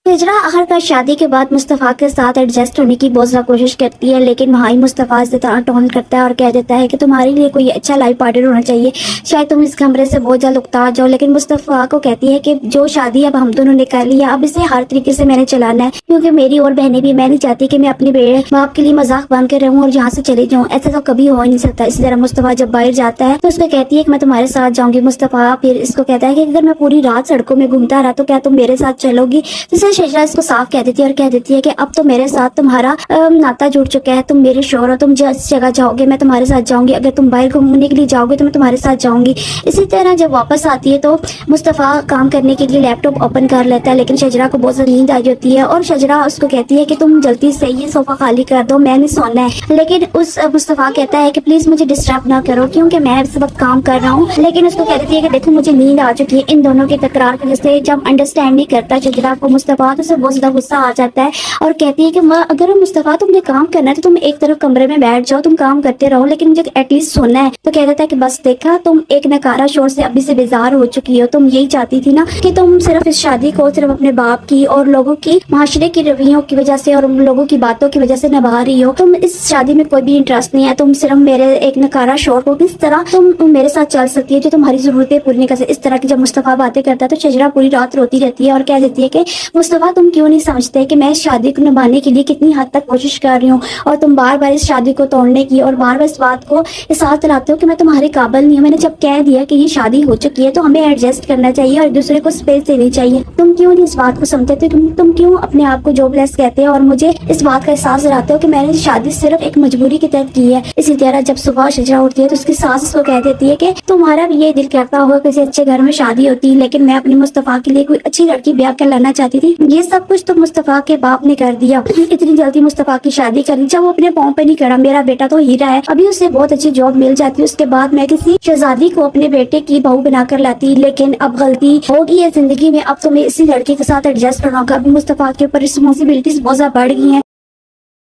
हिजरा आखिरकार शादी के बाद मुस्तफ़ा के साथ एडजस्ट होने की बहुत ज़्यादा कोशिश करती है, लेकिन भाई मुस्तफ़ा से टॉन्ट करता है और कह देता है कि तुम्हारे लिए कोई अच्छा लाइफ पार्टनर होना चाहिए, शायद तुम इस कमरे से बहुत जल्द उकता जाओ। लेकिन मुस्तफ़ा को कहती है कि जो शादी अब हम दोनों ने कर ली है, अब इसे हर तरीके से मैंने चलाना है, क्योंकि मेरी और बहनें भी, मैं नहीं चाहती कि मैं अपने बेटे बाप के लिए मजाक बन कर रहूँ और यहाँ से चली जाऊँ। ऐसा तो कभी हो ही नहीं सकता। इसी तरह मुस्तफ़ा जब बाहर जाता है तो उसको कहती है कि मैं तुम्हारे साथ जाऊंगी। मुस्तफ़ा फिर इसको कहता है कि अगर मैं पूरी रात सड़कों में घूमता रहा तो क्या तुम मेरे साथ चलोगी। जिससे शेजरा इसको साफ कह देती है और कह देती है कि अब तो मेरे साथ तुम्हारा नाता जुड़ चुका है, तुम मेरे शोहर हो, तुम जिस जगह जाओगे मैं तुम्हारे साथ जाऊंगी, अगर तुम बाहर घूमने के लिए जाओगे तो मैं तुम्हारे साथ जाऊंगी। इसी तरह जब वापस आती है तो मुस्तफ़ा काम करने के लिए लैपटॉप ओपन कर लेता है, लेकिन शजरा को बहुत ज्यादा नींद आई होती है और शजरा उसको कहती है कि तुम जल्दी से ये सोफा खाली कर दो, मैंने सोना है। लेकिन उस मुस्तफ़ा कहता है कि प्लीज मुझे डिस्टर्ब ना करो क्योंकि मैं इस वक्त काम कर रहा हूँ। लेकिन उसको कह देती है कि देखो मुझे नींद आ चुकी है। इन दोनों की तकरार की वजह से जब अंडरस्टैंड नहीं करता शजरा को मुस्तफ़ा, तो उसे बहुत ज्यादा गुस्सा आ जाता है और कहती है कि अगर मुस्तफ़ा तुमने काम करना है तो तुम एक तरफ कमरे में बैठ जाओ, तुम काम करते रहो, लेकिन मुझे एटलीस्ट सोना है। तो कह देता है कि बस देखा, तुम एक नकारा शोर से अभी से बेजार हो चुकी हो, तुम यही चाहती थी ना कि तुम सिर्फ इस शादी को सिर्फ अपने बाप की और लोगों की माशरे की रवैयों की वजह से और उन लोगों की बातों की वजह से निभा रही हो, तुम इस शादी में कोई भी इंटरेस्ट नहीं है, तुम सिर्फ मेरे एक नकारा शोर को किस तरह तुम मेरे साथ चल सकती है जो तुम्हारी जरूरतें पूरी नहीं कर सकती। इस तरह की जब मुस्तफ़ा बातें करता है तो शजरा पूरी रात रोती रहती है और कह देती है कि मुस्तफ़ा तुम क्यों नहीं समझते कि मैं इस शादी को निभाने के लिए कितनी हद तक कोशिश कर रही हूँ और तुम बार बार इस शादी को तोड़ने की और बार बार इस बात को साथ लाते हो कि मैं तुम्हारे काबिल नहीं हूँ। मैंने जब कह दिया कि ये शादी हो चुकी है तो हमें एडजस्ट करना चाहिए और एक दूसरे को स्पेस देनी चाहिए। तुम क्यों नहीं इस बात को समझते, तुम क्यों अपने आप को जॉबलेस कहते हो और मुझे इस बात का एहसास दिलाते हो कि मैंने शादी सिर्फ एक मजबूरी के तहत की है। इसी तरह जब सुबह शजरा उठती है तो उसकी सास उसको कह देती है कि तुम्हारा भी ये दिल करता होगा किसी अच्छे घर में शादी होती, लेकिन मैं अपने मुस्तफ़ा के लिए कोई अच्छी लड़की ब्याह कर लाना चाहती थी। ये सब कुछ तो मुस्तफ़ा के बाप ने कर दिया, इतनी जल्दी मुस्तफ़ा की शादी करी जब वो अपने पाँव पे नहीं खड़ा। मेरा बेटा तो हीरा है, अभी उसे बहुत अच्छी जॉब मिल जाती, उसके बाद मैं किसी शहजादी को अपने बेटे की बहू बनाकर लाती, लेकिन अब गलती होगी है जिंदगी में, अब तुम्हें इसी लड़के के साथ एडजस्ट करना होगा। अभी मुस्तफ़ा के ऊपर रिस्पॉन्सिबिलिटीज बहुत ज्यादा बढ़ गई हैं।